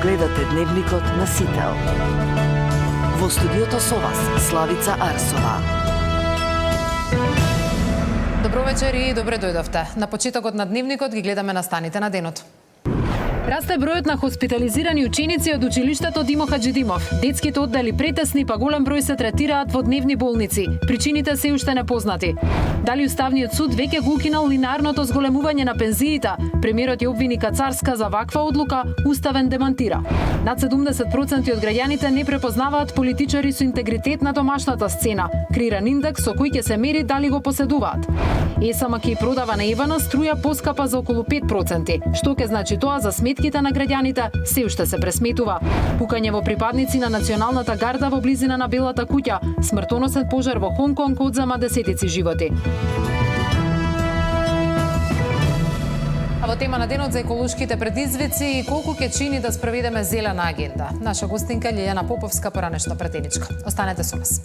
Гледате Дневникот на Сител. Во студиото со вас, Славица Арсова. Добро вечер и добре дојдовте. На почетокот на Дневникот ги гледаме настаните на денот. Расте бројот на хоспитализирани ученици од училиштето Димо Хаџидимов. Детските оддели претесни, па голем број се третираат во дневни болници. Причините се уште непознати. Дали Уставниот суд веќе го укинал линарното зголемување на пензиите? Премиерот ја обвини Кацарска за ваква одлука, Уставен демантира. Над 70% од граѓаните не препознаваат политичари со интегритет на домашната сцена. Креиран индекс со кој ќе се мери дали го поседуваат. СМК продава на Евана струја поскапа за околу 5%. Што ќе значи тоа за сметките на граѓаните, се уште се пресметува. Пукање во припадници на Националната гарда во близина на Белата куќа, смртоносен пожар во Хонконг одзема десетици животи. А во тема на денот за еколошките предизвици и колку ќе чини да спроведеме зелена агенда. Наша гостинка Лиljana Поповска пора нешто претеничка. Останете со нас.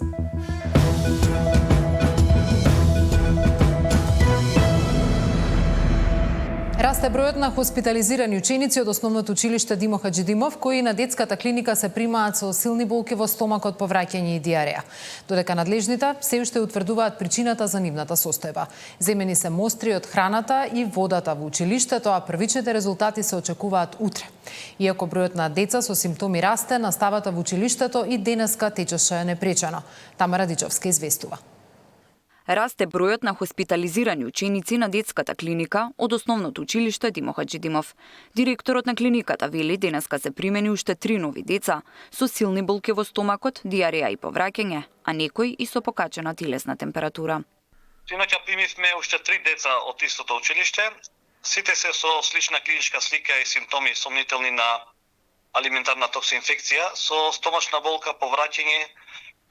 Расте бројот на хоспитализирани ученици од основното училиште Димо Хаџидимов, кои на детската клиника се примаат со силни болки во стомакот, повраќање и диареја. Додека надлежните се уште утврдуваат причината за нивната состојба. Земени се мостри од храната и водата во училиштето, а првичните резултати се очекуваат утре. Иако бројот на деца со симптоми расте, наставата во училиштето и денеска течеше непречено. Тамара Дичовска известува. Расте бројот на хоспитализирани ученици на детската клиника од основното училиште Димо Хаџидимов. Директорот на клиниката вели денеска се примени уште 3 нови деца со силни болки во стомакот, диареја и повраќање, а некои и со покачена телесна температура. Инаќа примивме уште 3 деца од истото училиште. Сите се со слична клиничка слика и симптоми сомнителни на алиментарна токсоинфекција, со стомачна болка, повраќање.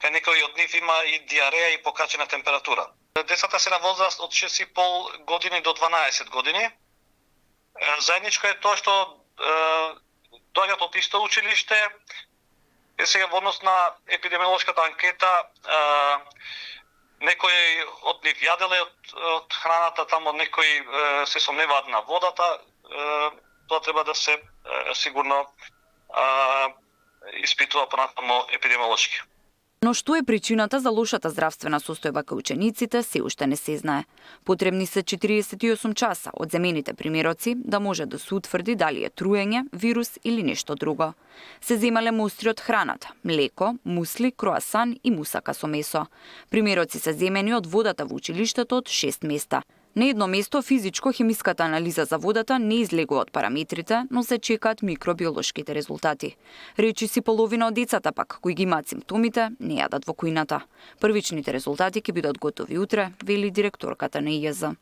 Кај некои од нив има и диареја и покачена температура. Децата се на возраст од 6,5 години до 12 години. Заедничко е тоа што доаѓаат од исто училиште. Сега во однос на епидемиолошката анкета, некои од нив јаделе од храната, тамо некои се сомневаат на водата. Тоа треба да се сигурно испитува понатаму епидемиолошки. Но што е причината за лошата здравствена состојба кај учениците, се уште не се знае. Потребни се 48 часа од земените примероци да може да се утврди дали е труење, вирус или нешто друго. Се земале мустри од храната, млеко, мусли, круасан и мусака со месо. Примероци се земени од водата во училиштето од 6 места. На едно место физичко-хемиската анализа за водата не излегува од параметрите, но се чекаат микробиолошките резултати. Речи си половина од децата пак, кои ги имаат симптомите, не јадат во кујната. Првичните резултати ќе бидат готови утре, вели директорката на ИЈЗ.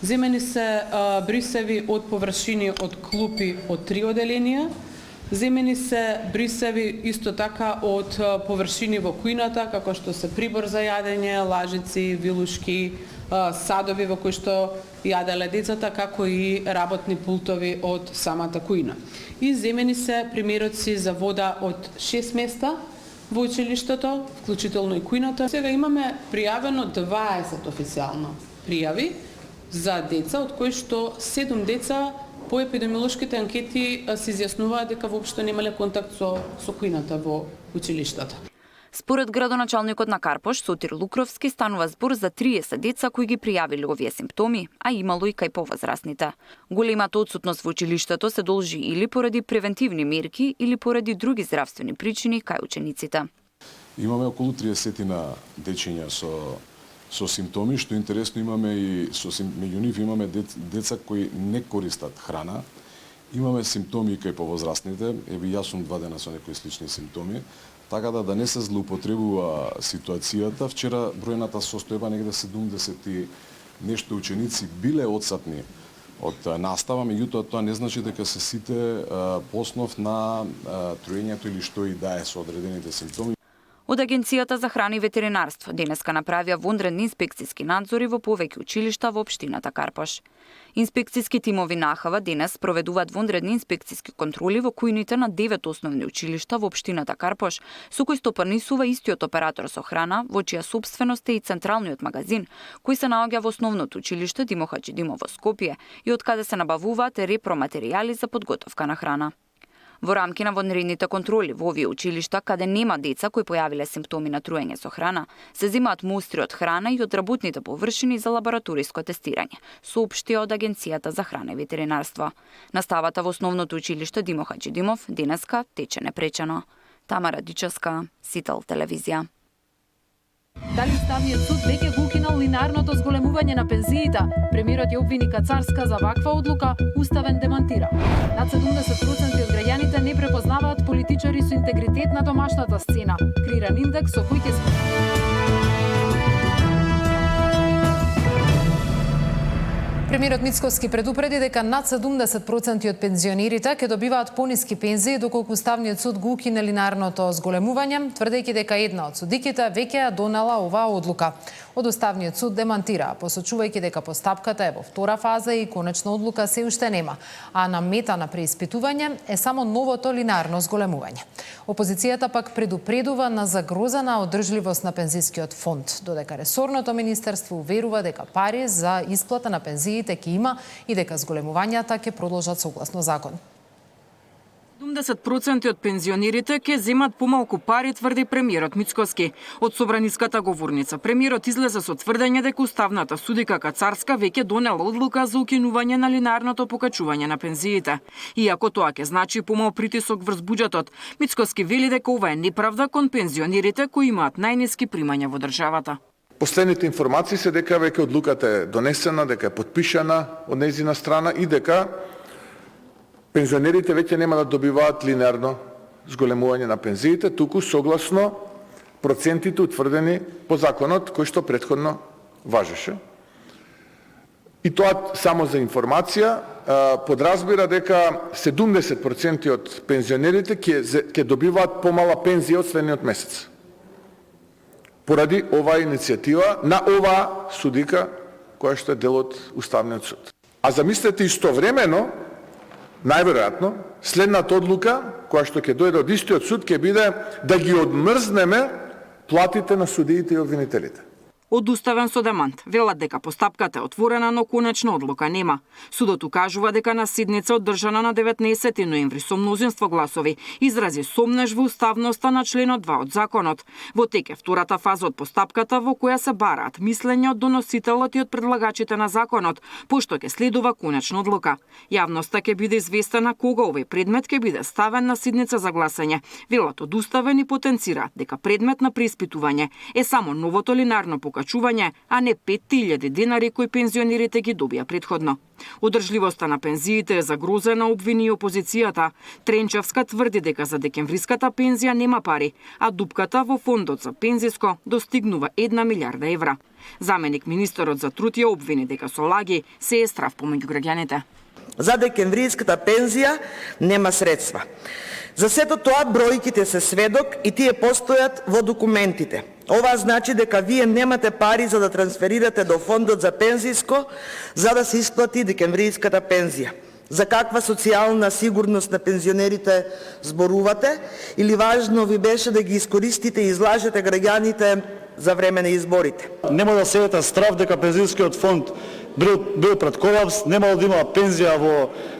Земени се брисеви од површини од клупи од 3 оделенија. Земени се брисеви исто така од површини во кујната, како што се прибор за јадење, лажици, вилушки, садови во кои што јаделе децата, како и работни пултови од самата кујна. И земени се примероци за вода од 6 места во училиштето, вклучително и кујната. Сега имаме пријавено 20 официјално пријави за деца, од кои што 7 деца по епидемиолошките анкети се изјаснуваат дека воопшто немале контакт со кујната во училиштата. Според градоначалникот на Карпош, Сотир Лукровски, станува збор за 30 деца кои ги пријавиле овие симптоми, а имало и кај повозрастните. Големата отсутност во училиштето се должи или поради превентивни мерки, или поради други здравствени причини кај учениците. Имаме околу 30 на дечиња со симптоми, што интересно имаме и меѓу нив имаме деца кои не користат храна. Имаме симптоми кај повозрастните, еве јас сум 2 дена со некои слични симптоми. Така да не се злоупотребува ситуацијата. Вчера бројната состојба негде 70 и нешто ученици биле отсатни од настава, меѓутоа тоа не значи дека се сите по основ на труењето или што и да е со одредените симптоми. Од Агенцијата за храна и ветеринарство денеска направија вонредни инспекциски надзори во повеќе училишта во општината Карпош. Инспекциски тимови на АХВ денес проведуваат вонредни инспекциски контроли во кујните на 9 основни училишта во општината Карпош, со кои стопанисува истиот оператор со храна, во чија собственост е и централниот магазин, кој се наоѓа во основното училиште Димо Хаџидимов во Скопје и од каде се набавуваат репроматеријали за подготовка на храна. Во рамки на вонредните контроли во овие училишта, каде нема деца кои појавиле симптоми на труење со храна, се земаат мустри од храна и од работните површини за лабораториско тестирање, соопшти од Агенцијата за храна и ветеринарство. Наставата во основното училиште Димо Хаџидимов денеска тече непречено. Тамара Дичевска, Сител телевизија. Дали Уставниот суд веќе го укинал линарното зголемување на пензиите? Премиерот ја обвини Кацарска за ваква одлука, Уставен демантира. Над 70% од граѓаните не препознаваат политичари со интегритет на домашната сцена. Креиран индекс со кој ќе Премиерот Мицкоски предупреди дека над 70% од пензионерите ќе добиваат пониски пензии доколку Уставниот суд го укине линарното зголемување, тврдејќи дека една од судиките веќе ја донела оваа одлука. Од Уставниот суд демантира, посочувајќи дека постапката е во втора фаза и конечна одлука се уште нема, а на мета на преиспитување е само новото линарно зголемување. Опозицијата пак предупредува на загрозена одржливост на пензискиот фонд, додека ресорното министерство уверува дека пари за исплата на пензиите ќе има и дека зголемувањата ќе продолжат согласно закон. 70% од пензионерите ќе земат помалку пари, тврди премиерот Мицкоски. Од собраниската говорница премиерот излезе со тврдење дека уставната судика Кацарска веќе донела одлука за укинување на линарното покачување на пензиите. Иако тоа ќе значи помал притисок врз буџетот, Мицкоски вели дека ова е неправда кон пензионерите кои имаат најниски примања во државата. Последните информации се дека веќе одлуката е донесена, дека е подпишана од нејзина страна и дека пензионерите веќе нема да добиваат линеарно зголемување на пензиите, туку согласно процентите утврдени по законот кој што претходно важеше. И тоа само за информација подразбира дека 70% од пензионерите ќе добиваат помала пензија од следниот месец. Поради оваа иницијатива на оваа судика која што е дел од Уставниот суд. А замислете истовремено, најверојатно, следната одлука, која што ќе дојде од истиот суд, ќе биде да ги одмрзнеме платите на судиите и обвинителите. Од Уставен со демант велат дека постапката е отворена, но конечна одлука нема. Судот укажува дека на седница одржана на 19 ноември со мнозинство гласови изрази сомнеж во уставноста на членот 2 од законот. Во тек е втората фаза од постапката во која се бараат мислења од доносителот и од предлагачите на законот, пошто ќе следува конечна одлука. Јавноста ќе биде известена кога овој предмет ќе биде ставен на седница за гласање. Велат од Уставен и потенцира дека предмет на преиспитување е само новото линарно покачување, а не 5000 денари кои пензионерите ги добија претходно. Одржливоста на пензиите е загрозена, обвини опозицијата. Тренчевска тврди дека за декемвриската пензија нема пари, а дупката во фондот за пензиско достигнува 1 милиарда евра. Заменик министерот за труд ја обвини дека со лаги се е страв помеѓу граѓаните. За декемвриската пензија нема средства. За сето тоа бројките се сведок и тие постојат во документите. Ова значи дека вие немате пари за да трансферирате до фондот за пензиско за да се исплати декемвриската пензија. За каква социјална сигурност на пензионерите зборувате или важно ви беше да ги искористите и излажете граѓаните за време на изборите? Нема да сеете страв дека пензискиот фонд бил пред колапс, немало да има пензија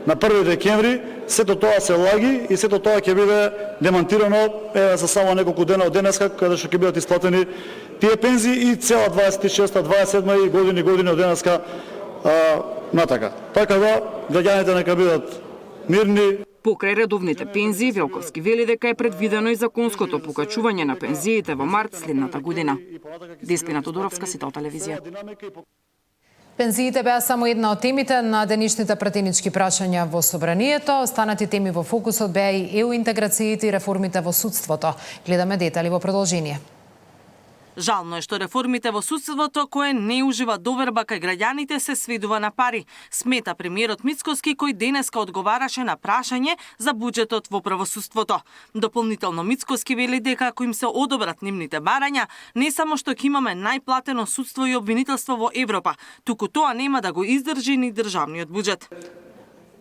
на 1 декември, сето тоа се лаги и сето тоа ќе биде демантирано за само неколку дена од денеска, каде што ќе бидат исплатени тие пензии и цела 26-та, 27-та и години од денеска натака. Така да, граѓаните нека бидат мирни. Покрај редовните пензии, Велковски вели дека е предвидено и законското покачување на пензиите во март следната година. Деспина Тодоровска, Сител телевизија. Пензиите беа само една од темите на денешните пратенички прашања во собранието. Останати теми во фокусот беа и ЕУ интеграциите и реформите во судството. Гледаме детали во продолжение. Жално е што реформите во судството кое не ужива доверба кај граѓаните се сведува на пари, смета премиерот Мицкоски кој денеска одговараше на прашање за буџетот во правосудството. Дополнително Мицкоски вели дека ако им се одобрат нивните барања, не само што ќе имаме најплатено судство и обвинителство во Европа, туку тоа нема да го издржи ни државниот буџет.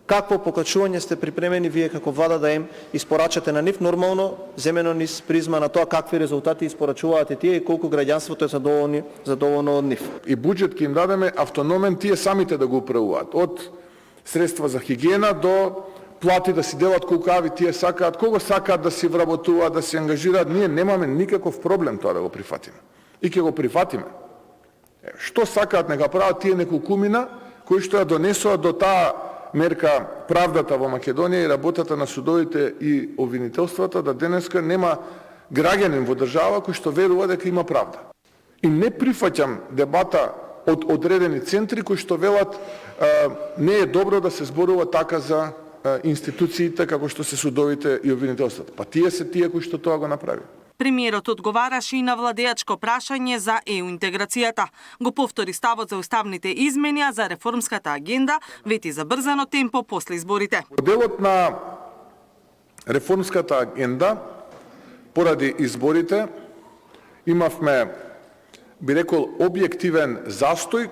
Какво покачување сте припремени вие како влада да им испорачате на нив, нормално земено низ призма на тоа какви резултати испорачуваате тие и колку граѓанството е задоволно од нив. И буџет ќе им дадеме автономен тие самите да го управуваат, од средства за хигиена до плати да си делат колкави тие сакаат, кого сакаат да си вработуваат, да се ангажираат, ние немаме никаков проблем тоа да го прифатиме. И ќе го прифатиме. Што сакаат нека прават тие неколкумина кои што ја донесоа до таа мерка правдата во Македонија и работата на судовите и обвинителствата, да денеска нема граѓанин во држава кој што верува дека има правда. И не прифаќам дебата од одредени центри кои што велат не е добро да се зборува така за институциите како што се судовите и обвинителствата. Па тие се тие кои што тоа го направи. Премиерот одговараше и на владеачко прашање за ЕУ интеграцијата. Го повтори ставот за уставните измени, а за реформската агенда вети за брзано темпо после изборите. Делот на реформската агенда поради изборите имавме, би рекол, објективен застој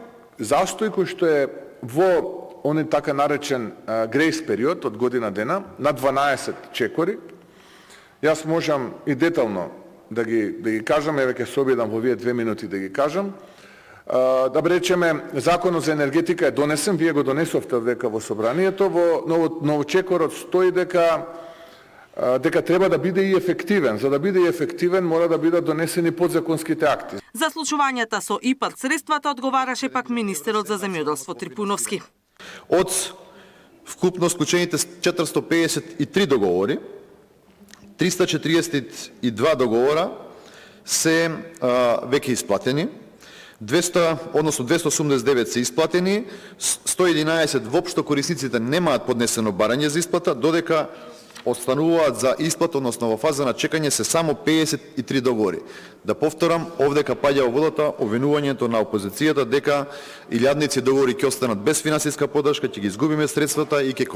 кој што е во оној така наречен грейс период од година дена на 12 чекори. Јас можам и детално да ги кажам, еве ќе се обидам во овие 2 минути да ги кажам. Да речеме, Законот за енергетика е донесен, вие го донесовте века во собранието, во новочекорот стои дека треба да биде и ефективен. За да биде и ефективен, мора да бидат донесени подзаконските акти. За случувањата со ИПАРД средствата одговараше пак министерот за земјоделство Трипуновски. Од вкупно склучените 453 договори, 342 договора се веќе исплатени, 289 се исплатени, 111 воопшто корисниците немаат поднесено барање за исплата, додека остануваат за исплата, односно во фаза на чекање се само 53 договори. Да повторам, овдека паѓа во водата обвинувањето на опозицијата дека илјадници договори ќе останат без финансиска поддршка, ќе ги изгубиме средствата и ќе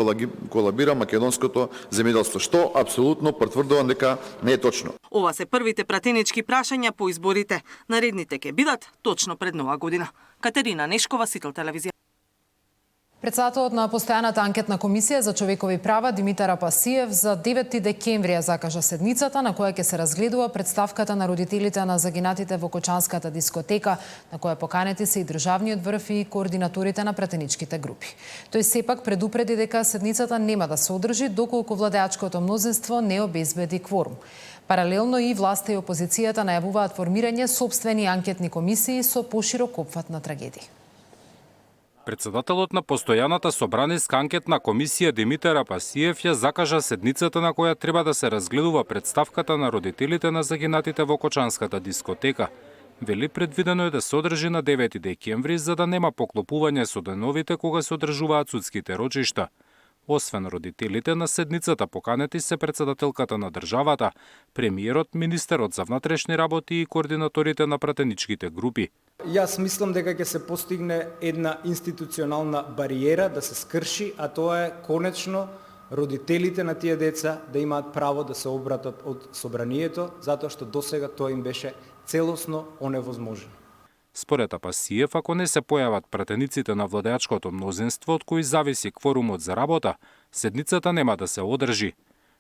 колабира македонското земјоделство, што апсолутно потврдувам дека не е точно. Ова се првите пратенички прашања по изборите. Наредните ќе бидат точно пред Нова година. Катерина Нешкова, Сител телевизија. Председателот на Постојаната анкетна комисија за човекови права Димитар Апасиев за 9 декември ја закажа седницата на која ќе се разгледува представката на родителите на загинатите во Кочанската дискотека, на која поканети се и државниот врв и координаторите на пратеничките групи. Тој сепак предупреди дека седницата нема да се одржи доколку владеачкото мнозинство не обезбеди кворум. Паралелно и власта и опозицијата најавуваат формирање сопствени анкетни комисии со поширок опфат на трагедии. Председателот на Постојаната собраниска анкетна комисија Димитар Апасиев ја закажа седницата на која треба да се разгледува представката на родителите на загинатите во Кочанската дискотека. Вели предвидено е да се одржи на 9 декември за да нема поклопување со деновите кога се одржуваат судските рочишта. Освен родителите, на седницата поканети се председателката на државата, премиерот, министерот за внатрешни работи и координаторите на пратеничките групи. Јас мислам дека ќе се постигне една институционална бариера да се скрши, а тоа е конечно родителите на тие деца да имаат право да се обратат од собранието, затоа што досега тоа им беше целосно оневозможено. Според Апасиев, ако не се појават пратениците на владеачкото мнозинство од кои зависи кворумот за работа, седницата нема да се одржи.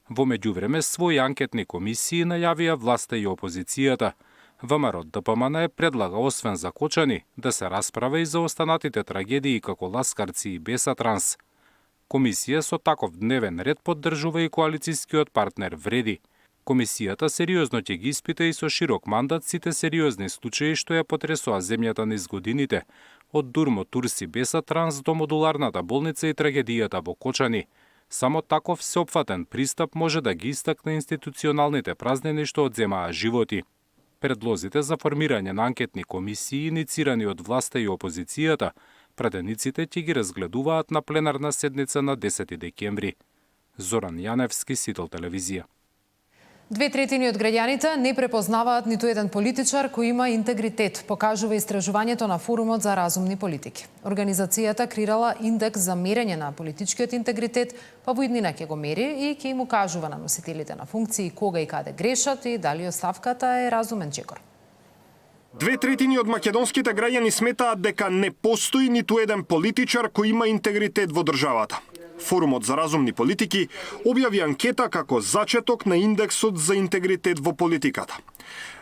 Во меѓувреме, своји анкетни комисии најавија власта и опозицијата. ВМРО ДПМН предлага освен за Кочани да се расправа и за останатите трагедии како Ласкарци и Бесатранс. Комисија со таков дневен ред поддржува и коалицискиот партнер Вреди. Комисијата сериозно ќе ги испита и со широк мандат сите сериозни случаи што ја потресоа земјата низ годините, од Дурмо Турси Бесатранс до модуларната болница и трагедијата во Кочани. Само таков сеопфатен пристап може да ги истакне институционалните празнини што одземаа животи. Предлозите за формирање на анкетни комисии, иницирани од власта и опозицијата, пратениците ќе ги разгледуваат на пленарна седница на 10 декември. Зоран Јаневски, Сител телевизија. 2/3 од граѓаните не препознаваат ниту еден политичар кој има интегритет, покажува истражувањето на Форумот за разумни политики. Организацијата креирала индекс за мерење на политичкиот интегритет, па во иднина ќе го мери и ќе им укажува на носителите на функции кога и каде грешат и дали оставката е разумен чекор. 2/3 од македонските граѓани сметаат дека не постои ниту еден политичар кој има интегритет во државата. Форумот за разумни политики објави анкета како зачеток на индексот за интегритет во политиката.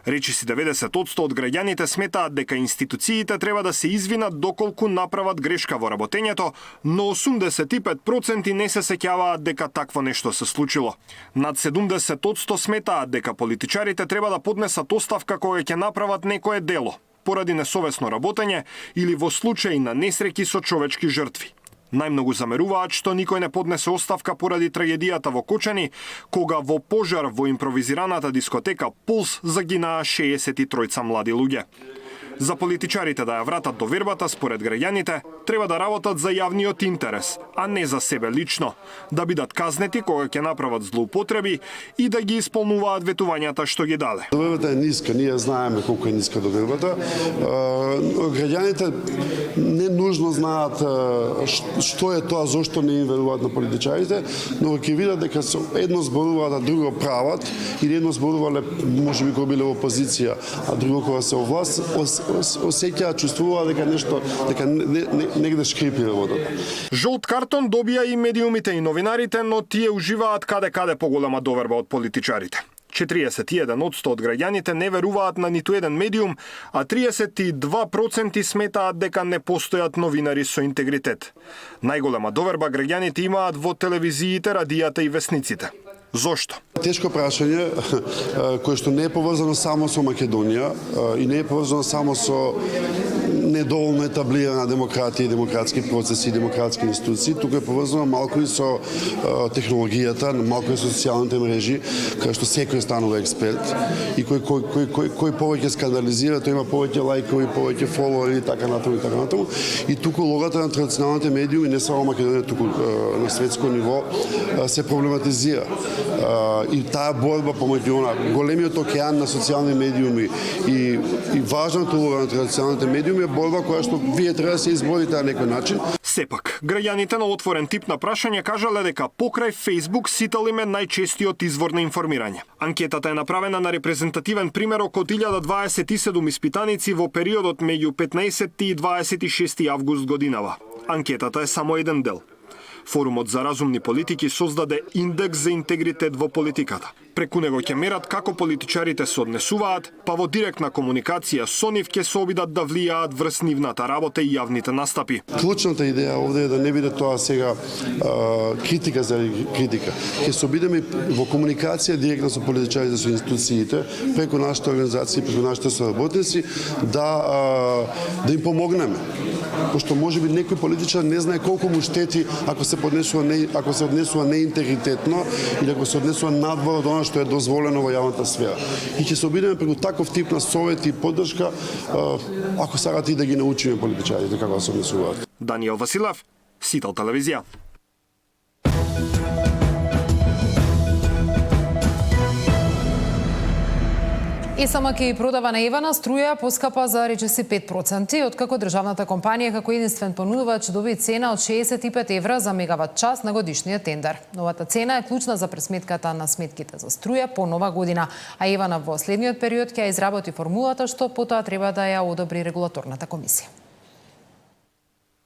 Речиси 90% од граѓаните сметаат дека институциите треба да се извинат доколку направат грешка во работењето, но 85% не се сеќаваат дека такво нешто се случило. Над 70% сметаат дека политичарите треба да поднесат оставка кога ќе направат некое дело, поради несовесно работење или во случај на несреќи со човечки жртви. Најмногу замеруваат што никој не поднесе оставка поради трагедијата во Кочани, кога во пожар во импровизираната дискотека Пулс загинаа 63 млади луѓе. За политичарите да ја вратат довербата, според граѓаните, треба да работат за јавниот интерес, а не за себе лично, да бидат казнети кога ќе направат злоупотреби и да ги исполнуваат ветувањата што ги даде. Довербата е ниска, ние знаеме колку е ниска довербата. Граѓаните не нужно знаат што е тоа, зошто не им веруваат на политичарите, но ќе видат дека се едно зборуваат, а друго прават, или едно зборувале можеби кога биле во опозиција, а друго кога се во власт, осеќаат, чувствуваат дека нешто, дека негде шкрипи работата. Жолт картон добија и медиумите и новинарите, но тие уживаат каде поголема доверба од политичарите. 41% од граѓаните не веруваат на ниту еден медиум, а 32% сметаат дека не постојат новинари со интегритет. Најголема доверба граѓаните имаат во телевизиите, радијата и весниците. Зошто? Тешко прашање кое што не е поврзано само со Македонија и не е поврзано само со недоволно етаблирана демократија и демократски процеси и демократски институции, туку е поврзано малку и со технологијата, малку и со социјалните мрежи, кај што секој станува експерт и кој повеќе скандализира, тој има повеќе лајкови, повеќе фоловери и така натаму и така натаму. И туку логата на традиционалните медиуми, не само Македонија, туку на светско ниво, се проблематизира. И таа борба помеѓу големиот океан на социјални медиуми и важната улога на традиционалните медиуми е борба која што вие треба да се изборите на некој начин. Сепак, граѓаните на отворен тип на прашање кажале дека покрај Facebook сител им е најчестиот извор на информирање. Анкетата е направена на репрезентативен примерок од 1027 испитаници во периодот меѓу 15 и 26 август годинава. Анкетата е само еден дел. Форумот за разумни политики создаде индекс за интегритет во политиката. Преку него ќе мерат како политичарите се однесуваат, па во директна комуникација со нив ќе се обидат да влијаат врз нивната работа и јавните настапи. Клучната идеја овде е да не биде тоа сега критика заради критика. Ќе се обидеме во комуникација директно со политичарите, со институциите, преку нашите организации, преку нашите соработници, да им помогнеме. Пошто можеби некој политичар не знае колку му штети ако се однесува неинтегритетно или ако се однесува надвор од она што е дозволено во јавната сфера. И ќе се обидеме преку таков тип на совет и поддршка, ако сакате и да ги научиме политичарите како да се однесуваат. Даниел Василев, Сител телевизија. ЕСМ ќе продава на Евана струја поскапа за речиси 5%, откако државната компанија како единствен понудувач доби цена од 65 евра за мегават час на годишниот тендер. Новата цена е клучна за пресметката на сметките за струја по нова година, а Евана во следниот период ќе ја изработи формулата што потоа треба да ја одобри регулаторната комисија.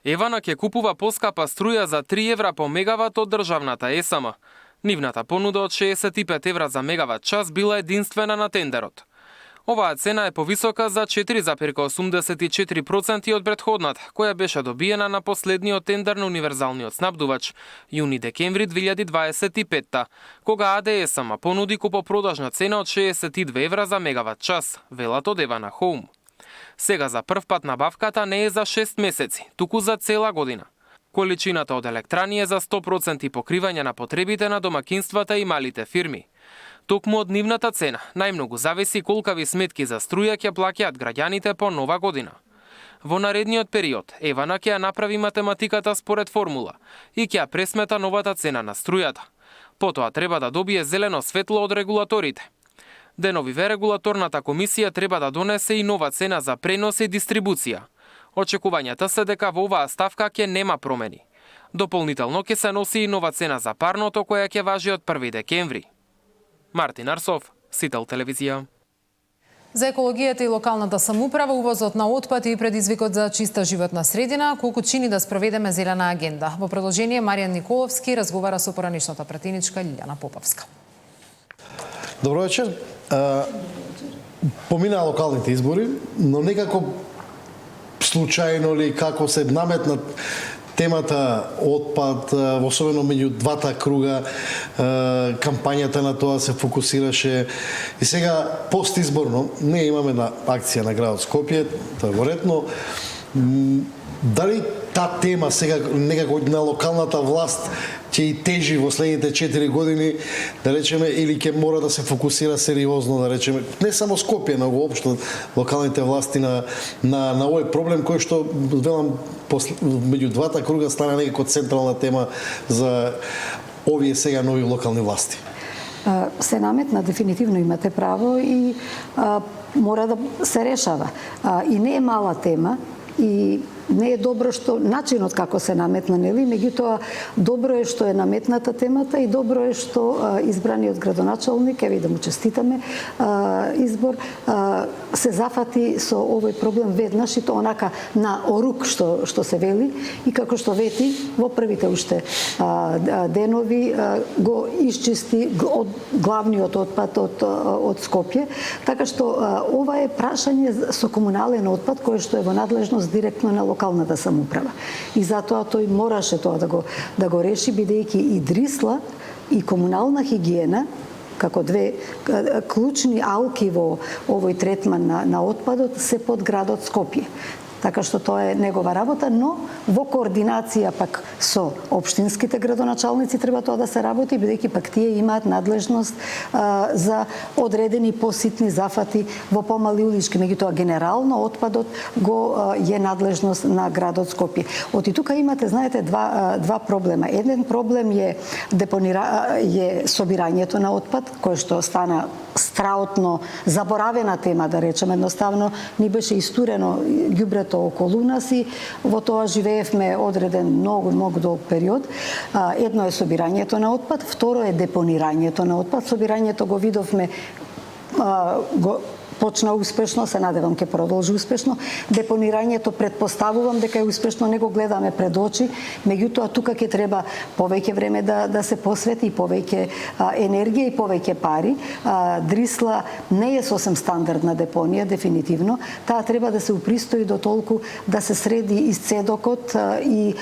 Евана ќе купува поскапа струја за 3 евра по мегават од државната ЕСМ. Нивната понуда од 65 евра за мегават час била единствена на тендерот. Оваа цена е повисока за 4,84% од претходната, која беше добиена на последниот тендер на универзалниот снабдувач јуни-декември 2025, кога АДСМ понуди купопродажна цена од 62 евра за мегават час, велат од Евана Хоум. Сега за прв пат набавката не е за 6 месеци, туку за цела година. Количината од електрани е за 100% покривање на потребите на домакинствата и малите фирми. Токму од нивната цена, најмногу зависи колкави сметки за струја ќе плаќаат граѓаните по нова година. Во наредниот период, Евана ќе ја направи математиката според формула и ќе ја пресмета новата цена на струјата. Потоа треба да добие зелено светло од регулаторите. Деновиве регулаторната комисија треба да донесе и нова цена за пренос и дистрибуција. Очекувањата се дека во оваа ставка ќе нема промени. Дополнително ќе се носи и нова цена за парното која ќе важи од 1 декември. Мартин Арсов, Сител телевизија. За екологијата и локалната самоуправа, увозот на отпад и предизвикот за чиста животна средина, колку чини да спроведеме зелена агенда. Во продолжение, Маријан Николовски разговара со поранишната пратеничка Лиљана Поповска. Добро вечер. Поминаа локалните избори, но некако случајно ли како се наметнат темата отпад, особено меѓу двата круга, кампањата на тоа се фокусираше. И сега, постизборно, ние имаме една акција на градот Скопје, тоа е веројатно. Дали та тема сега некако на локалната власт ќе и тежи во следните 4 години, да речеме, или ќе мора да се фокусира сериозно, да речеме, не само Скопје, но воопшто локалните власти на овој проблем кој што, велам, меѓу двата круга стана некако централна тема за овие сега нови локални власти. Се наметна, дефинитивно имате право и мора да се решава. И не е мала тема и не е добро што начинот како се наметна, нели? Меѓутоа, добро е што е наметната темата и добро е што избраниот градоначалник, еви да му честитаме, избор, се зафати со овој проблем веднаш и то онака на орук што се вели и како што вети во првите уште денови го исчисти од главниот отпад од Скопје, така што ова е прашање со комунален отпад кој што е во надлежност директно на локалната самоуправа. И затоа тој мораше тоа да го реши, бидејќи и Дрисла и комунална хигиена како две клучни алки во овој третман на отпадот се под градот Скопје. Така што тоа е негова работа, но во координација пак со општинските градоначалници треба тоа да се работи, бидејќи пак тие имаат надлежност за одредени поситни зафати во помали улички, меѓутоа генерално отпадот го е надлежност на градот Скопје. Оти тука имате, знаете, два проблема. Еден проблем е собирањето на отпад, кој што стана страотно заборавена тема, да речеме, едноставно ни беше истурено ѓубрето околу нас и во тоа живеевме одреден многу долг период. Едно е собирањето на отпад, второ е депонирањето на отпад. Собирањето го видовме почна успешно, се надевам ќе продолжи успешно. Депонирањето предпоставувам дека е успешно, не го гледаме пред очи, меѓутоа тука ќе треба повеќе време да се посвети, повеќе енергија и повеќе пари. Дрисла не е сосем стандардна депонија, дефинитивно. Таа треба да се упристои до толку да се среди исцедокот и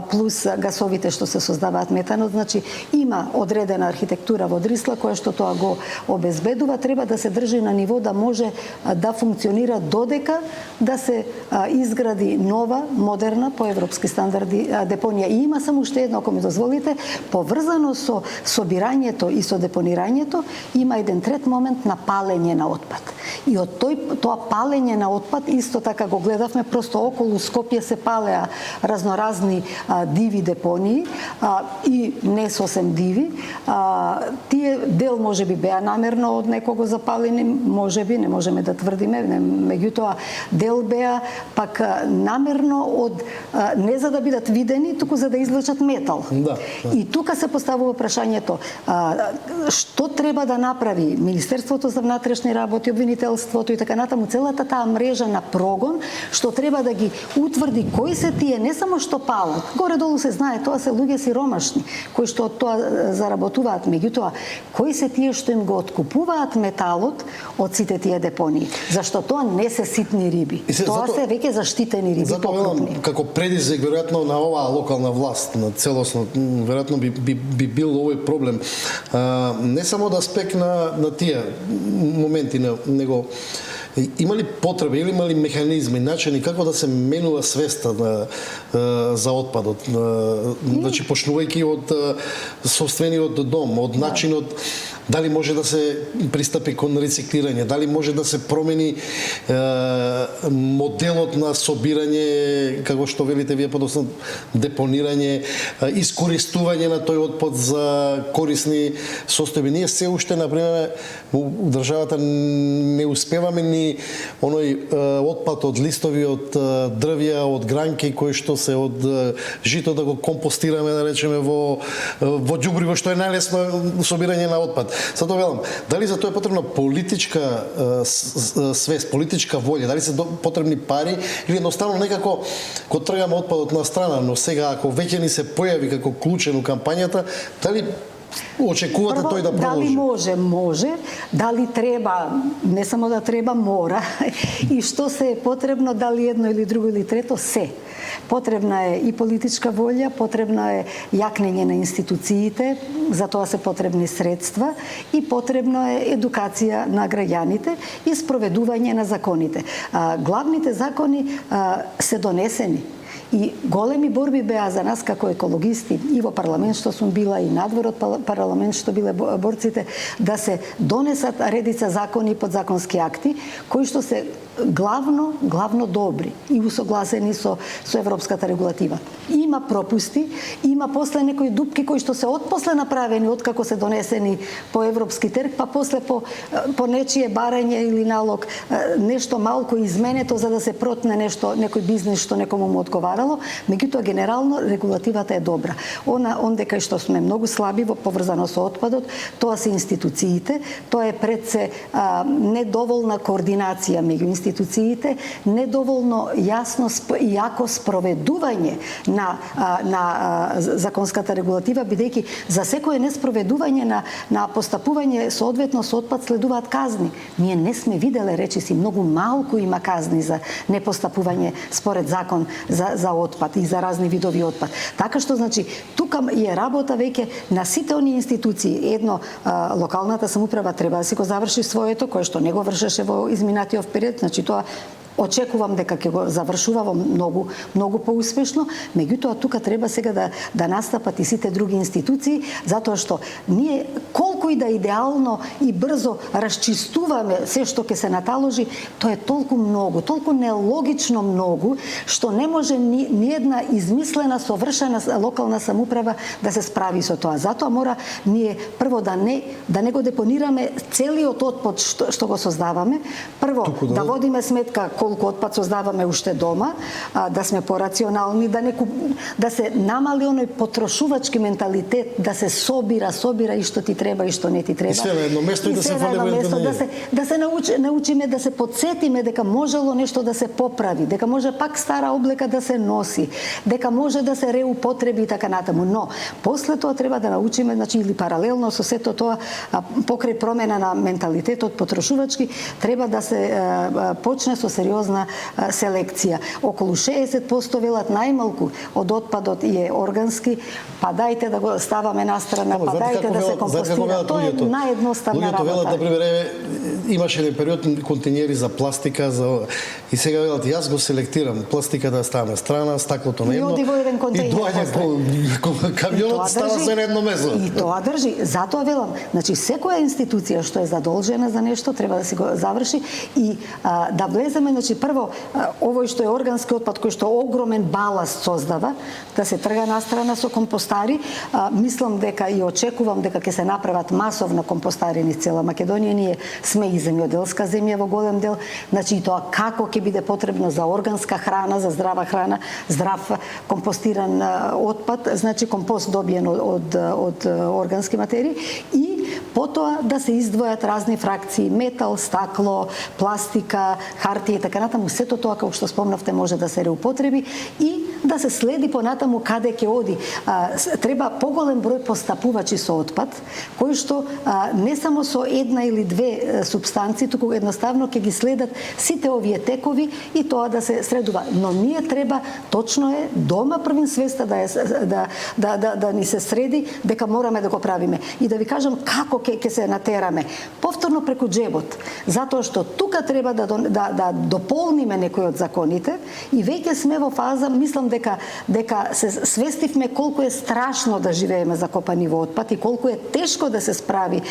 плюс гасовите што се создаваат метанот. Значи, има одредена архитектура во Дрисла која што тоа го обезбедува, треба да се држи на ниво да може да функционира додека да се изгради нова, модерна, по европски стандарди депонија. И има само уште едно, ако ми дозволите, поврзано со собирањето и со депонирањето, има еден трет момент на палење на отпад. И од тоа палење на отпад, исто така го гледавме, просто околу Скопје се палеа разноразни диви депонии и не сосем диви. Тие дел може би беа намерно од некого запалени, може би, не можеме да тврдиме, меѓутоа дел беа пак намерно од не за да бидат видени, туку за да извлечат метал. Да. И тука се поставува прашањето што треба да направи Министерството за внатрешни работи, обвинителството и така натаму, целата таа мрежа на прогон, што треба да ги утврди кои се тие, не само што палат, горе-долу се знае, тоа се луѓе сиромашни, кои што од тоа заработуваат, меѓутоа, кои се тие што им го откупуваат металот од сите тие депонии. Зашто тоа не се ситни риби. Тоа се веќе заштитени риби, покрупни. Како предизвик, веројатно, на оваа локална власт, на целосно, веројатно би бил овој проблем. Не само да аспект на тие моменти, него има ли потреба или има ли механизми, начини како да се менува свеста за отпадот? Значи, почнувајќи од собствениот дом, од начинот дали може да се пристапи кон рециклирање, дали може да се промени моделот на собирање, како што велите вие подоцна, депонирање, искористување на тој отпад за корисни состојби. Ние се уште, например, у државата не успеваме ни оној отпад од листови, од дрвја, од гранки, кои што се од жито да го компостираме, да речеме, во ѓубриво, што е најлесно собирање на отпад. Затоа велам, дали за тоа е потребна политичка свест, политичка волја, дали се потребни пари или едноставно некако кога тргаме отпадот на страна, но сега ако веќе ни се појави како клучен у кампањата, дали очекувате тој да продолжи? Дали може, дали треба, не само да треба, мора, и што се е потребно, дали едно или друго или трето, се. Потребна е и политичка волја, потребна е јакнење на институциите, за тоа се потребни средства и потребна е едукација на граѓаните и спроведување на законите. Главните закони се донесени. И големи борби беа за нас како екологисти и во парламент што сум била и надвор од парламент што биле борците да се донесат редица закони и подзаконски акти кои што се главно добри и усогласени со европската регулатива. Има пропусти, има после некои дупки кои што се отпосле направени откако се донесени по европски терк, па после по нечие барање или налог нешто малку изменето за да се протне нешто, некој бизнис што некому му одговарало, меѓутоа генерално регулативата е добра. Онде кај што сме многу слаби поврзано со отпадот, тоа се институциите, тоа е пред се недоволна координација меѓу институциите, недоволно јасно и јако спроведување на законската регулатива, бидејќи за секое неспроведување на постапување соодветно со отпад следуваат казни. Ние не сме виделе, речиси, многу малку има казни за непостапување според закон за отпад и за разни видови отпад. Така што, значи, тука е работа веќе на сите оние институции. Едно, локалната самоуправа треба да си го заврши своето, кое што не го вршеше во изминатиот период, значи тоа очекувам дека ќе го завршува многу поуспешно, меѓутоа тука треба сега да настапат и сите други институции, затоа што ние колку и да идеално и брзо расчистуваме се што ќе се наталожи, тоа е толку многу, толку нелогично многу, што не може ни една измислена, совршена локална самоуправа да се справи со тоа. Затоа мора ние прво да не го депонираме целиот отпад што го создаваме, прво да водиме сметка колку отпад создаваме уште дома, да сме порационални, да се намали оној потрошувачки менталитет, да се собира и што ти треба и што не ти треба. И све на едно место и да се фале да се научиме да се подсетиме дека можело нешто да се поправи, дека може пак стара облека да се носи, дека може да се реупотреби и така натаму. Но после тоа треба да научиме, значи или паралелно со сето тоа покрај промена на менталитетот потрошувачки, треба да се почне со сериозна селекција. Околу 60% велат најмалку од отпадот е органски, па дајте да го ставаме настрана, па дајте да се компостира. Тоа е наједноставна работа. Луѓето велат, например, имаше еден период континери за пластика, и сега велат, јас го селектирам, пластика да стане страна, стаклото на едно, и доаѓа камионот, става се на едно место. И тоа држи. Затоа велам, значи секоја институција што е задолжена за нешто треба да си го заврши и да влеземе, значи прво овој што е органски отпад кој што огромен баласт создава, да се трга настрана со компостари. Мислам дека и очекувам дека ќе се направат масовно компостари низ цела Македонија. Ние сме и земјоделска земја во голем дел, значи и тоа како ќе биде потребно за органска храна, за здрава храна, здрав компостиран отпад, значи компост добиен од органски материи и потоа да се издвојат разни фракции, метал, стакло, пластика, хартија и така натаму. Сето тоа, како што спомнавте, може да се реупотреби и да се следи понатаму каде ќе оди. Треба поголем број постапувачи со отпад, кои што не само со една или две субстанции, туку едноставно ќе ги следат сите овие текови и тоа да се средува. Но ние треба, точно е, дома првин свеста да ни се среди дека мораме да го правиме. И да ви кажам како ќе се натераме. Повторно преку джебот. Затоа што тука треба да дополниме некои од законите и веќе сме во фаза, мислам дека се свестивме колку е страшно да живееме закопани во отпад и колку е тешко да се справи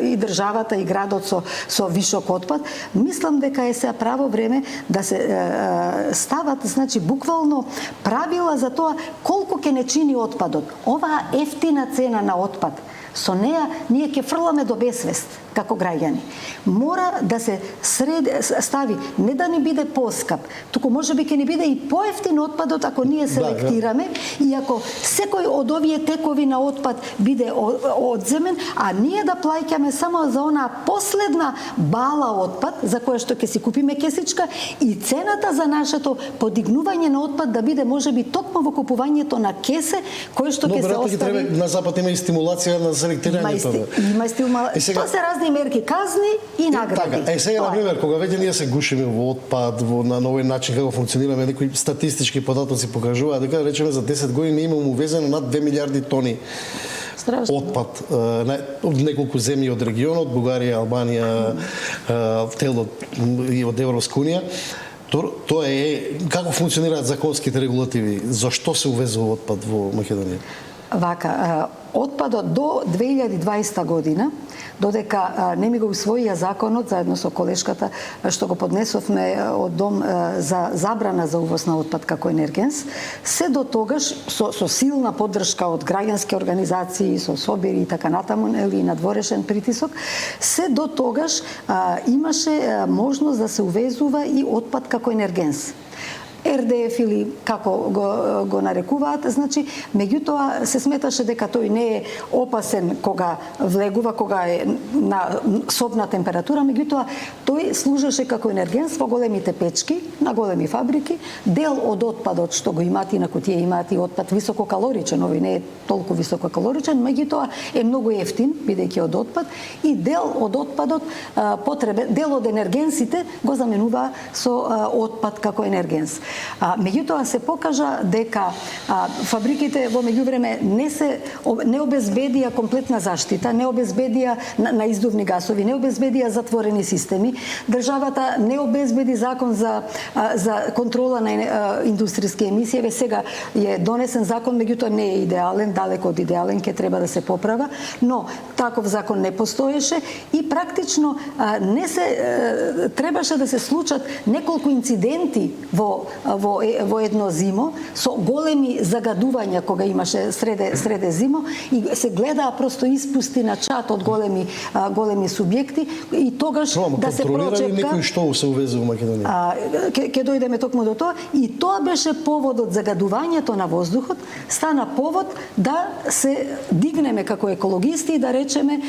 и државата и градот со вишок отпад. Мислам дека е сега право време да се стават, значи буквално правила за тоа колку ќе не чини отпадот. Оваа ефтина цена на отпад Со неа ние ќе фрламе до бесвест како граѓани. Мора да се стави, не да ни биде поскап, туку можеби ќе ни биде и поевтин отпадот ако ние селектираме и ако секој од овие текови на отпад биде одземен, а ние да плаќаме само за онаа последна бала отпад за која што ќе си купиме кесичка и цената за нашето подигнување на отпад да биде можеби токму во купувањето на кесе кој што ќе се остави. На запад има и стимулација на селектирањето. Има стимулација. Тоа се разни мерки, казни и награди. Така, сега на пример кога веќе ние се гушиме во отпад, на нови начин како функционираме, некои статистички податоци покажуваат дека речеме за 10 години имаме увезено над 2 милиарди тони отпад од неколку земји од регионот, Бугарија, Албанија, целот и од Европска унија. Тоа е како функционираат законските регулативи, зашто се увезува отпад во Македонија? Вака, отпадот до 2020 година, додека не ми го усвоија законот заедно со колешката што го поднесовме од Дом за забрана за увоз на отпад како енергенс, се до тогаш со силна поддршка од граѓански организации, со собери и така натаму, или надворешен притисок, се до тогаш имаше можност да се увезува и отпад како енергенс. РДФ или како го нарекуваат, значи, меѓутоа се сметаше дека тој не е опасен кога влегува, кога е на собна температура, меѓутоа тој служеше како енергенс во големите печки, на големи фабрики, дел од отпадот што го имаат, инаку тие имаат и отпад висококалоричен, овој не е толку висококалоричен, меѓутоа е многу ефтин, бидејќи од отпад, и дел од отпадот дел од енергенсите го заменува со отпад како енергенс. Меѓутоа се покажа дека фабриките во меѓувреме не обезбедија комплетна заштита, не обезбедија на издувни гасови, не обезбедија затворени системи. Државата не обезбеди закон за контрола на индустријски емисии. Еве сега е донесен закон, меѓутоа не е идеален, далеко од идеален, ќе треба да се поправа, но таков закон не постоеше и практично требаше да се случат неколку инциденти во едно зимо со големи загадувања кога имаше среде зимо и се гледаа просто испусти на чат од големи субјекти и тогаш да се прочепка. Некој што се увезе во Македонија? Ќе дојдеме токму до тоа и тоа беше поводот загадувањето на воздухот, стана повод да се дигнеме како екологисти и да речеме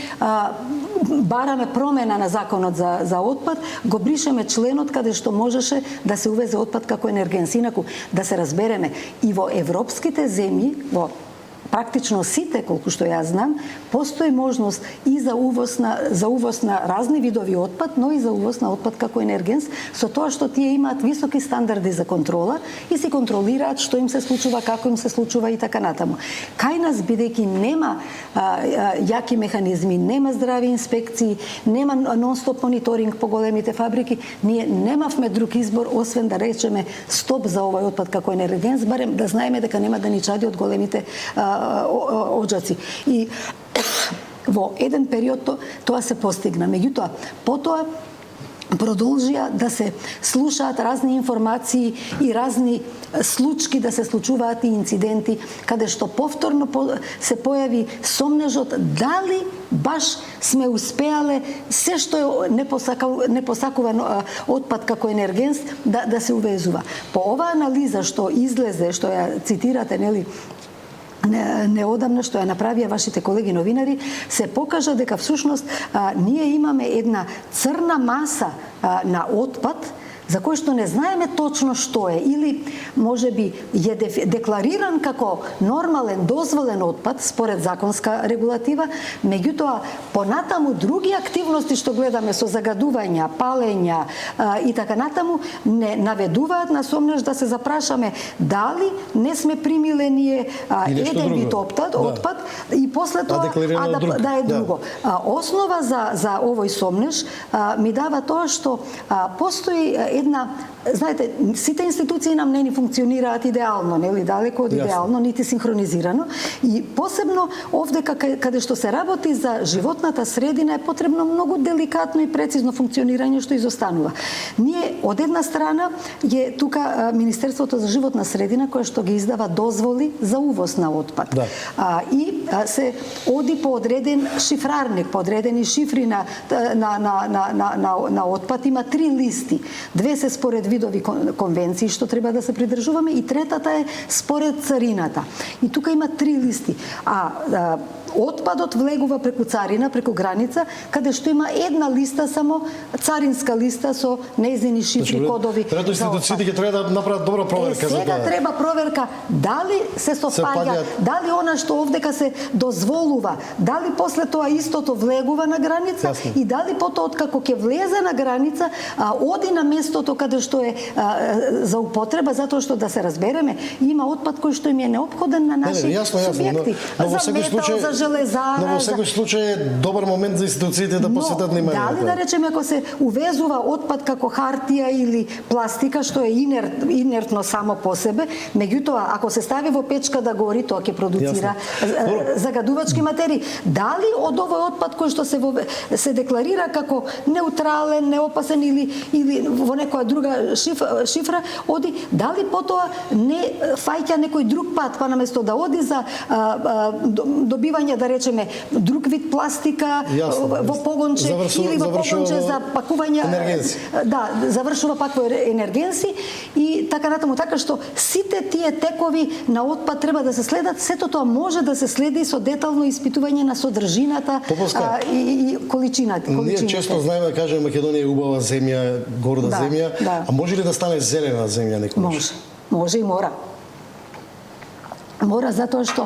бараме промена на законот за отпад, го бришеме членот каде што можеше да се увезе отпад како енергенс. Инаку, да се разбереме, и во европските земји, во практично сите, колку што ја знам, постои можност и за увоз на разни видови отпад, но и за увоз на отпад како енергенс, со тоа што тие имаат високи стандарди за контрола и се контролираат што им се случува, како им се случува и така натаму. Кај нас, бидејќи нема јаки механизми, нема здрави инспекции, нема нон-стоп мониторинг по големите фабрики, ние немавме друг избор освен да речеме стоп за овој отпад како енергенс, барем да знаеме дека нема да ни чади од големите оджаци. И во еден период тоа се постигна. Меѓутоа, потоа продолжија да се слушаат разни информации и разни случки, да се случуваат и инциденти, каде што повторно се појави сомнежот дали баш сме успеале се што е непосакуван отпад како енергенс да се увезува. По оваа анализа што излезе, што ја цитирате, нели, неодамна, што ја направија вашите колеги новинари, се покажа дека всушност ние имаме една црна маса на отпад за кој што не знаеме точно што е, или можеби е деклариран како нормален, дозволен отпад според законска регулатива, меѓутоа понатаму други активности што гледаме со загадувања, палења и така натаму не наведуваат на сомнеж да се запрашаме дали не сме примиле ние еден вид отпад и после тоа да е друго. Основа за овој сомнеж ми дава тоа што постои една знаете, сите институции нам не ни функционираат идеално, нели, далеко од идеално, нити синхронизирано. И посебно овде каде што се работи за животната средина е потребно многу деликатно и прецизно функционирање што изостанува. Ние од една страна е тука Министерството за животна средина кое што ги издава дозволи за увоз на отпад. Да. И се оди по одреден шифрарник, по одредени шифри на отпад. Има 3 листи. 2 се според видови конвенции што треба да се придржуваме и третата е според царината. И тука има 3 листи. Отпадот влегува преку царина, преку граница, каде што има една листа само, царинска листа со нејзини шифри, кодови. Трето институциите ќе треба да направат добра проверка за тоа. Сега треба проверка дали се совпаѓа, дали она што овдека се дозволува, дали после тоа истото влегува на граница и дали потоа откако ќе влезе на граница, оди на местото каде што е за употреба, затоа што да се разбереме, има отпад кој што им е неопходен на наши субјекти. За метал, за железара. Но во секој случај е добар момент за институциите да посветат внимание. Дали да речеме ако се увезува отпад како хартија или пластика што е инертно само по себе, меѓутоа ако се стави во печка да гори, тоа ќе продуцира загадувачки материи. Дали од овој отпад кој што се декларира како неутрален, неопасен или во некоја друга шифра оди, дали потоа не фаќа некој друг пат, па наместо да оди за добивање, да речеме, друг вид пластика во погонче или во погонче за пакување енергенси. Да, завршува пак во енергенси и така натаму, така што сите тие текови на отпад треба да се следат, сето тоа може да се следи со детално испитување на содржината и количината. Ние често знаеме да кажеме Македонија е убава земја, горда земја, а може ли да стане зелена земја некогаш? Може и мора. Мора, затоа што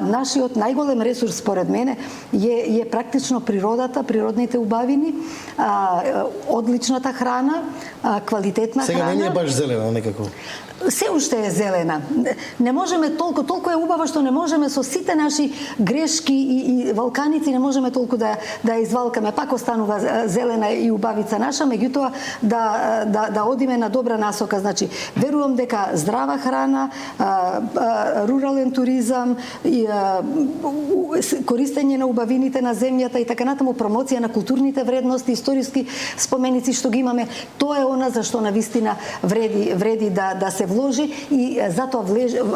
нашиот најголем ресурс, според мене, е практично природата, природните убавини, одличната храна, квалитетна храна. Сега не е баш зелена некако. Се уште е зелена. Не можеме толку е убава што не можеме со сите наши грешки и валканици не можеме толку да извалкаме. Пак останува зелена и убавица наша, меѓутоа да одиме на добра насока. Значи, верувам дека здрава храна, рурален туризам, користење на убавините на земјата и така натаму, промоција на културните вредности, историски споменици што ги имаме, тоа е она за што навистина вреди да се вложи и затоа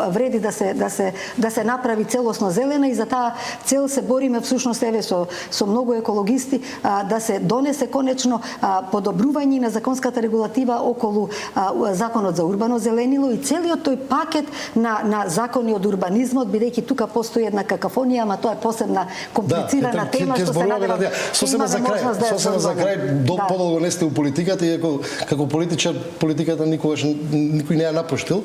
вреди да се направи целосно зелена и за таа цел се бориме всушност со многу екологисти да се донесе конечно подобрување на законската регулатива околу законот за урбано зеленило и целиот тој пакет на закони од урбанизмот, бидејќи тука постои една какафонија, ама тоа е посебна комплицирана тема што се надевам. Сосема за крај, подолго не сте у политиката и како политичар политиката никој не ја напуштил.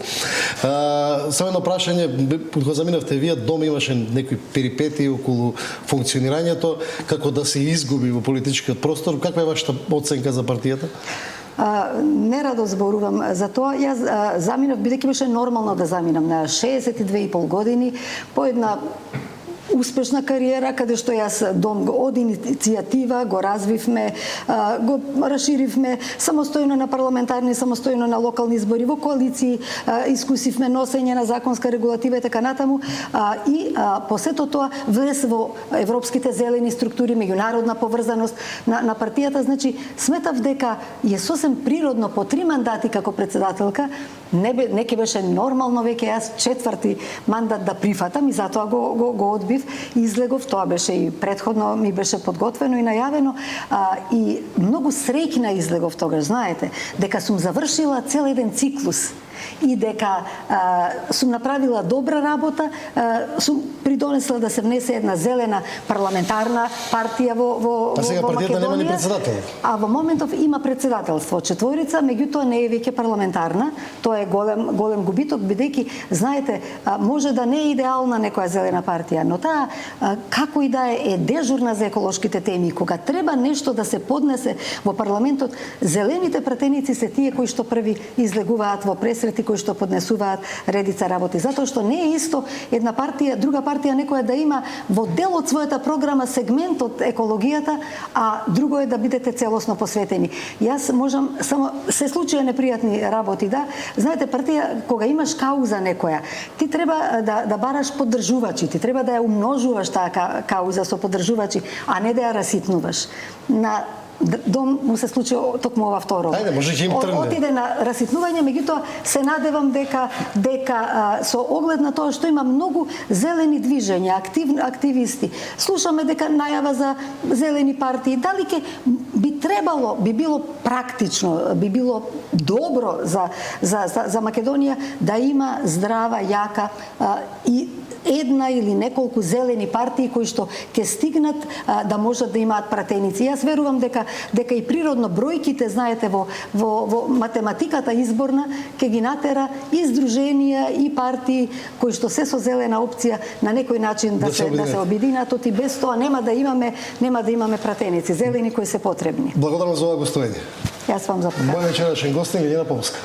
Само едно прашање, кога заминавте вие, дома имаше некои перипетии околу функционирањето, како да се изгуби во политичкиот простор. Каква е вашата оценка за партијата? Нерадо зборувам за тоа. Јас заминав, бидејќи беше нормално да заминам на 62,5 години, по една успешна кариера, каде што јас дом од иницијатива го развивме, го расширивме самостојно на парламентарни, самостојно на локални избори, во коалиции, искусивме носење на законска регулатива и така натаму. И по сето тоа влез во европските зелени структури, меѓународна поврзаност на партијата. Значи, сметав дека е сосем природно по 3 мандати како председателка, не ќе беше нормално веќе јас 4ти мандат да прифатам и затоа го одбив. Излегов, тоа беше и претходно ми беше подготвено и најавено и многу среќна излегов тогаш, знаете, дека сум завршила цел еден циклус и дека сум направила добра работа, сум придонесла да се внесе една зелена парламентарна партија во сега партијата нема ни председател. А во моментов има председателство, 4, меѓутоа не е веќе парламентарна. Тоа е голем губиток, бидејќи знаете, може да не е идеална некоја зелена партија, но таа како и да е дежурна за еколошките теми. Кога треба нешто да се поднесе во парламентот, зелените пратеници се тие кои што први излегуваат во пресека посрети кои што поднесуваат редица работи. Затоа што не е исто една партија, друга партија некоја да има во дел од својата програма сегмент од екологијата, а друго е да бидете целосно посветени. Јас можам само се случија непријатни работи, да. Знаете, партија кога имаш кауза некоја, ти треба да бараш поддржувачи, ти треба да ја умножуваш таа кауза со поддржувачи, а не да ја раситнуваш. На Дом му се случи токму ова второ. Ајде, може ќе им тргне. Отиде на раситнување, меѓутоа се надевам дека со оглед на тоа што има многу зелени движења, активисти. Слушаме дека најава за зелени партии, дали ќе би било практично, би било добро за Македонија да има здрава, јака и една или неколку зелени партии кои што ќе стигнат да можат да имаат пратеници. Јас верувам дека и природно бројките, знаете, во математиката изборна ќе ги натера и здруженија и партии кои што се со зелена опција на некој начин да се обединат, и без тоа нема да имаме пратеници, зелени кои се потребни. Благодарам за ова гостување. Јас вам започнав. Мој вечерашен гостин Лиljana Поповска.